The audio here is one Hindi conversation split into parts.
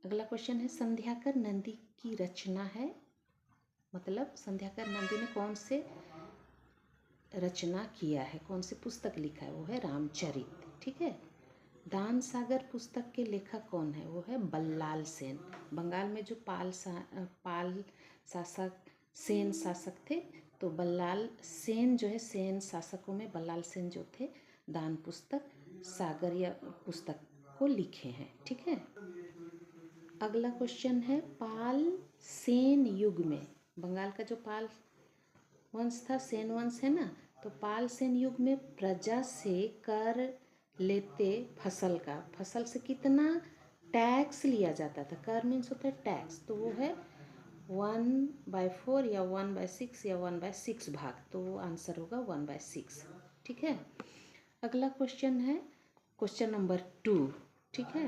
अगला क्वेश्चन है संध्याकर नंदी की रचना है, मतलब संध्याकर नंदी ने कौन से रचना किया है, कौन सी पुस्तक लिखा है, वो है रामचरित। ठीक है। दान सागर पुस्तक के लेखक कौन है, वो है बल्लाल सेन। बंगाल में जो पाल शासक सेन शासक थे, तो बल्लाल सेन जो है, सेन शासकों में बल्लाल सेन जो थे, दान पुस्तक सागर या पुस्तक को लिखे हैं। ठीक है। अगला क्वेश्चन है पाल सेन युग में, बंगाल का जो पाल वंश था, सेन वंश है ना, तो पाल सेन युग में प्रजा से कर लेते फसल का, फसल से कितना टैक्स लिया जाता था। कर मीन्स होता है टैक्स, तो वो है 1/4 या 1/6 या 1/6 भाग, तो वो आंसर होगा 1/6। ठीक है। अगला क्वेश्चन है क्वेश्चन नंबर 2। ठीक है।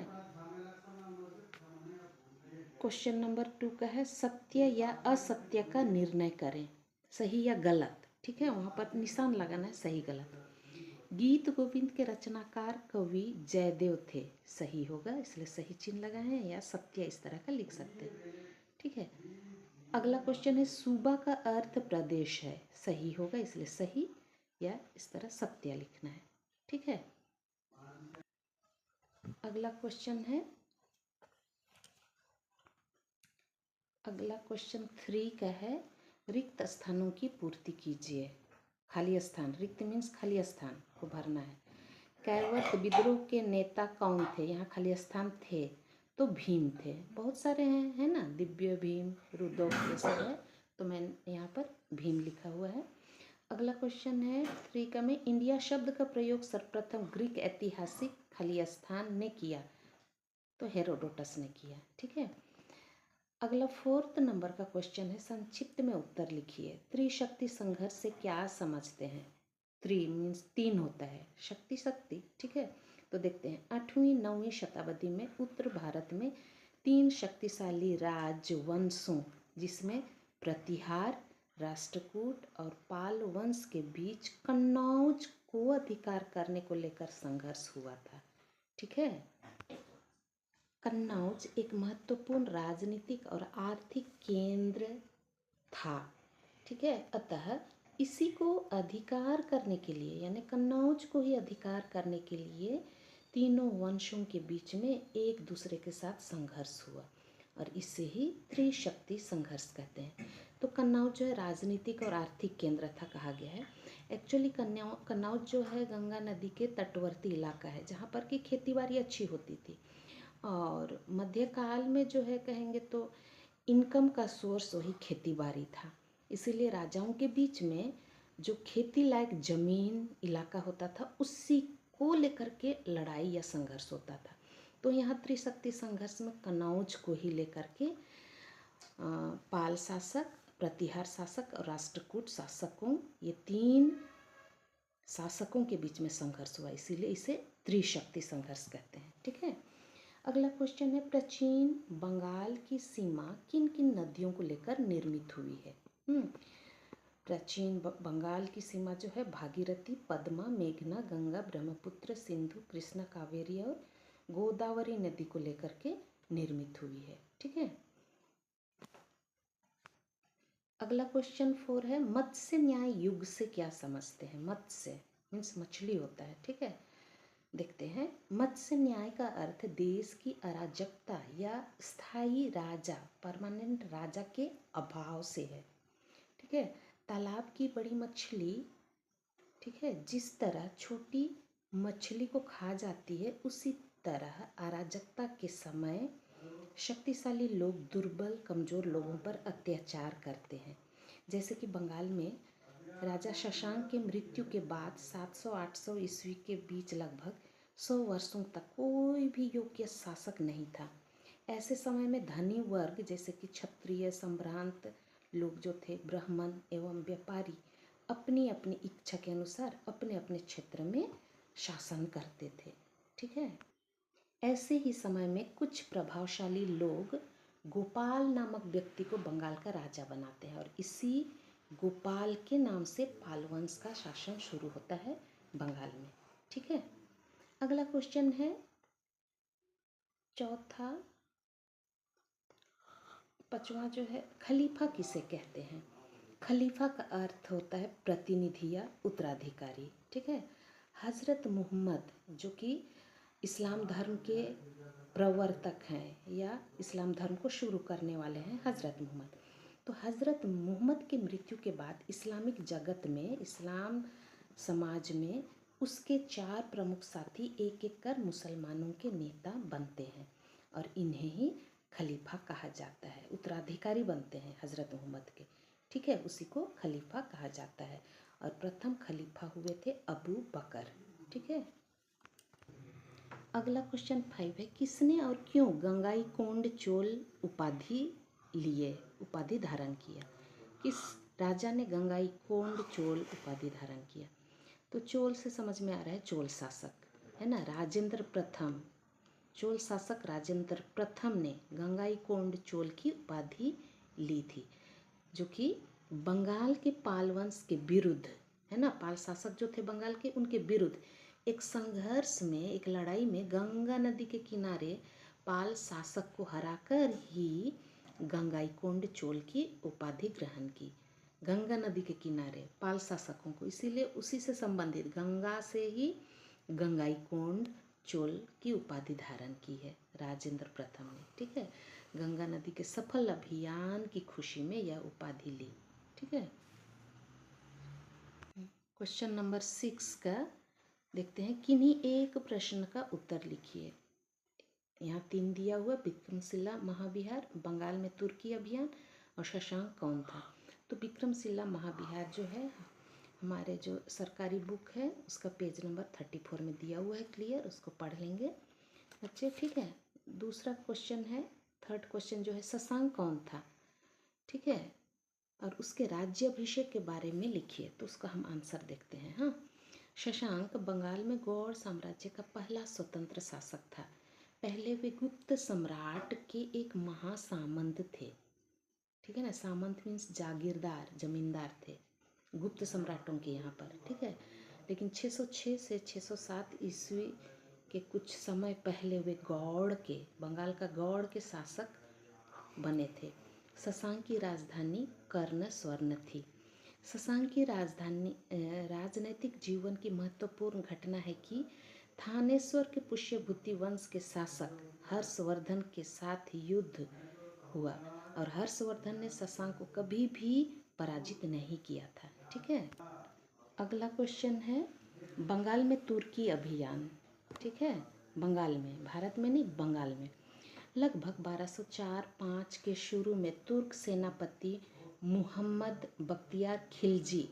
क्वेश्चन नंबर 2 का है सत्य या असत्य का निर्णय करें, सही या गलत। ठीक है, वहाँ पर निशान लगाना है सही गलत। गीत गोविंद के रचनाकार कवि जयदेव थे, सही होगा, इसलिए सही चिन्ह लगाए हैं, या सत्य इस तरह का लिख सकते हैं। ठीक है। अगला क्वेश्चन है सूबा का अर्थ प्रदेश है, सही होगा, इसलिए सही या इस तरह सत्य लिखना है। ठीक है। अगला क्वेश्चन है, अगला क्वेश्चन 3 का है रिक्त स्थानों की पूर्ति कीजिए। खाली स्थान, रिक्त मीन्स खाली स्थान को भरना है। कैवर्त विद्रोह के नेता कौन थे, यहाँ खाली स्थान थे, तो भीम थे। बहुत सारे हैं, है ना, दिव्य भीम, रुद्र, ये सब है, तो मैं यहाँ पर भीम लिखा हुआ है। अगला क्वेश्चन है 3 का में इंडिया शब्द का प्रयोग सर्वप्रथम ग्रीक ऐतिहासिक खाली स्थान ने किया, तो हेरोडोटस ने किया। ठीक है। अगला 4th नंबर का क्वेश्चन है संक्षिप्त में उत्तर लिखिए। त्रिशक्ति संघर्ष से क्या समझते हैं। त्रि मीन्स 3 होता है, शक्ति शक्ति। ठीक है। तो देखते हैं 8वीं-9वीं शताब्दी में उत्तर भारत में 3 शक्तिशाली राजवंशों, जिसमें प्रतिहार, राष्ट्रकूट और पाल वंश के बीच कन्नौज को अधिकार करने को लेकर संघर्ष हुआ था। ठीक है। कन्नौज एक महत्वपूर्ण राजनीतिक और आर्थिक केंद्र था। ठीक है। अतः इसी को अधिकार करने के लिए, यानी कन्नौज को ही अधिकार करने के लिए तीनों वंशों के बीच में एक दूसरे के साथ संघर्ष हुआ, और इसे ही त्रिशक्ति संघर्ष कहते हैं। तो कन्नौज जो है राजनीतिक और आर्थिक केंद्र था, कहा गया है। एक्चुअली कन्नौज जो है गंगा नदी के तटवर्ती इलाका है, जहाँ पर कि खेती बाड़ी अच्छी होती थी, और मध्यकाल में जो है कहेंगे तो इनकम का सोर्स वही खेती बाड़ी था। इसीलिए राजाओं के बीच में जो खेती लायक जमीन इलाका होता था, उसी को लेकर के लड़ाई या संघर्ष होता था। तो यहाँ त्रिशक्ति संघर्ष में कन्नौज को ही लेकर के पाल शासक, प्रतिहार शासक और राष्ट्रकूट शासकों, ये 3 शासकों के बीच में संघर्ष हुआ, इसीलिए इसे त्रिशक्ति संघर्ष कहते हैं। ठीक है। अगला क्वेश्चन है प्राचीन बंगाल की सीमा किन किन नदियों को लेकर निर्मित हुई है। प्राचीन बंगाल की सीमा जो है भागीरथी, पद्मा, मेघना, गंगा, ब्रह्मपुत्र, सिंधु, कृष्णा, कावेरी और गोदावरी नदी को लेकर के निर्मित हुई है। ठीक है। अगला क्वेश्चन 4 है मत्स्य न्याय युग से क्या समझते हैं। मत्स्य मीन्स मछली होता है। ठीक है। देखते हैं मत्स्य न्याय का अर्थ देश की अराजकता या स्थायी राजा, परमानेंट राजा के अभाव से है। ठीक है। तालाब की बड़ी मछली, ठीक है, जिस तरह छोटी मछली को खा जाती है, उसी तरह अराजकता के समय शक्तिशाली लोग दुर्बल कमजोर लोगों पर अत्याचार करते हैं। जैसे कि बंगाल में राजा शशांक की मृत्यु के बाद 700-800 ईस्वी के बीच लगभग 100 वर्षों तक कोई भी योग्य शासक नहीं था। ऐसे समय में धनी वर्ग जैसे कि क्षत्रिय, संभ्रांत लोग जो थे, ब्राह्मण एवं व्यापारी अपनी अपनी इच्छा के अनुसार अपने अपने क्षेत्र में शासन करते थे। ठीक है। ऐसे ही समय में कुछ प्रभावशाली लोग गोपाल नामक व्यक्ति को बंगाल का राजा बनाते हैं, और इसी गोपाल के नाम से पाल वंश का शासन शुरू होता है बंगाल में। ठीक है। अगला क्वेश्चन है चौथा पांचवा जो है, खलीफा किसे कहते हैं? खलीफा का अर्थ होता है प्रतिनिधि या उत्तराधिकारी, ठीक है। हज़रत मोहम्मद जो कि इस्लाम धर्म के प्रवर्तक हैं या इस्लाम धर्म को शुरू करने वाले हैं, हज़रत मोहम्मद। तो हज़रत मोहम्मद की मृत्यु के बाद इस्लामिक जगत में, इस्लाम समाज में उसके 4 प्रमुख साथी एक एक कर मुसलमानों के नेता बनते हैं और इन्हें ही खलीफा कहा जाता है, उत्तराधिकारी बनते हैं हज़रत मोहम्मद के, ठीक है। उसी को खलीफा कहा जाता है और प्रथम खलीफा हुए थे अबू बकर, ठीक है। अगला क्वेश्चन 5 है, किसने और क्यों गंगाईकोंड चोल उपाधि धारण किया? किस राजा ने गंगाईकोंड चोल उपाधि धारण किया? तो चोल से समझ में आ रहा है चोल शासक, है ना, राजेंद्र प्रथम। चोल शासक राजेंद्र प्रथम ने गंगाईकोंड चोल की उपाधि ली थी, जो कि बंगाल के पाल वंश के विरुद्ध, है ना, पाल शासक जो थे बंगाल के, उनके विरुद्ध एक संघर्ष में, एक लड़ाई में गंगा नदी के किनारे पाल शासक को हराकर ही गंगाईकोंड चोल की उपाधि ग्रहण की। गंगा नदी के किनारे पाल शासकों को, इसीलिए उसी से संबंधित गंगा से ही गंगाईकोंड चोल की उपाधि धारण की है राजेंद्र प्रथम ने, ठीक है। गंगा नदी के सफल अभियान की खुशी में यह उपाधि ली, ठीक है। क्वेश्चन नंबर 6 का देखते हैं, किन्हीं एक प्रश्न का उत्तर लिखिए। यहाँ 3 दिया हुआ, विक्रमशिला महाविहार, बंगाल में तुर्की अभियान और शशांक कौन था? तो विक्रमशिला महाविहार जो है हमारे जो सरकारी बुक है उसका पेज नंबर 34 में दिया हुआ है, क्लियर, उसको पढ़ लेंगे बच्चे, ठीक है। दूसरा क्वेश्चन है, थर्ड क्वेश्चन जो है, शशांक कौन था, ठीक है, और उसके राज्याभिषेक के बारे में लिखिए। तो उसका हम आंसर देखते हैं। हाँ, शशांक बंगाल में गौड़ साम्राज्य का पहला स्वतंत्र शासक था। पहले वे गुप्त सम्राट के एक महासामंत थे, ठीक है ना। सामंत मीन्स जागीरदार, जमींदार थे गुप्त सम्राटों के यहाँ पर, ठीक है। लेकिन 606 से 607 ईस्वी के कुछ समय पहले वे गौड़ के, बंगाल का गौड़ के शासक बने थे। शशांक की राजधानी कर्ण स्वर्ण थी। शशांक की राजनैतिक जीवन की महत्वपूर्ण घटना है कि थानेश्वर के पुष्यभूति वंश के शासक हर्षवर्धन के साथ युद्ध हुआ और हर्षवर्धन ने शशांक को कभी भी पराजित नहीं किया था, ठीक है। अगला क्वेश्चन है, बंगाल में तुर्की अभियान, ठीक है, बंगाल में, भारत में नहीं, बंगाल में। लगभग 1204-5 के शुरू में तुर्क सेनापति मुहम्मद बख्तियार खिलजी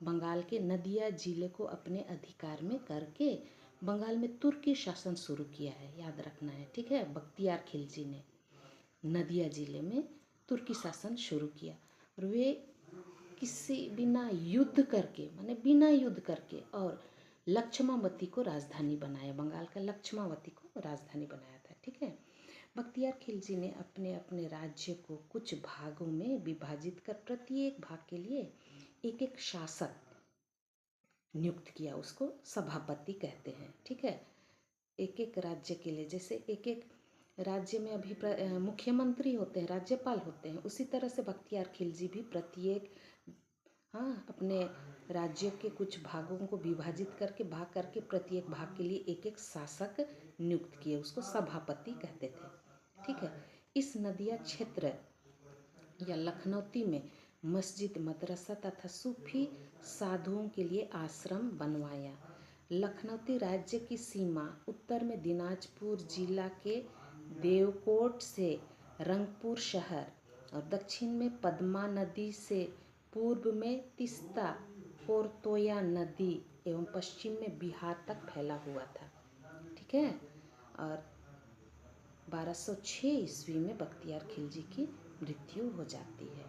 बंगाल के नदिया जिले को अपने अधिकार में करके बंगाल में तुर्की शासन शुरू किया है, याद रखना है, ठीक है। बख्तियार खिलजी ने नदिया जिले में तुर्की शासन शुरू किया और वे किसी बिना युद्ध करके, माने बिना युद्ध करके, और लक्ष्मावती को राजधानी बनाया, बंगाल का लक्ष्मावती को राजधानी बनाया था, ठीक है। बख्तियार खिलजी ने अपने अपने राज्य को कुछ भागों में विभाजित कर प्रत्येक भाग के लिए एक एक शासक नियुक्त किया, उसको सभापति कहते हैं, ठीक है। एक एक राज्य के लिए, जैसे एक एक राज्य में अभी मुख्यमंत्री होते हैं, राज्यपाल होते हैं, उसी तरह से बख्तियार खिलजी भी प्रत्येक, हाँ, अपने राज्य के कुछ भागों को विभाजित करके, भाग करके प्रत्येक भाग के लिए एक एक शासक नियुक्त किए, उसको सभापति कहते थे, ठीक है। इस नदिया क्षेत्र या लखनौती में मस्जिद, मदरसा तथा सूफी साधुओं के लिए आश्रम बनवाया। लखनौती राज्य की सीमा उत्तर में दिनाजपुर जिला के देवकोट से रंगपुर शहर और दक्षिण में पद्मा नदी से, पूर्व में तीस्ता कोरतोया नदी एवं पश्चिम में बिहार तक फैला हुआ था, ठीक है। और 1206 ईस्वी में बख्तियार खिलजी की मृत्यु हो जाती है।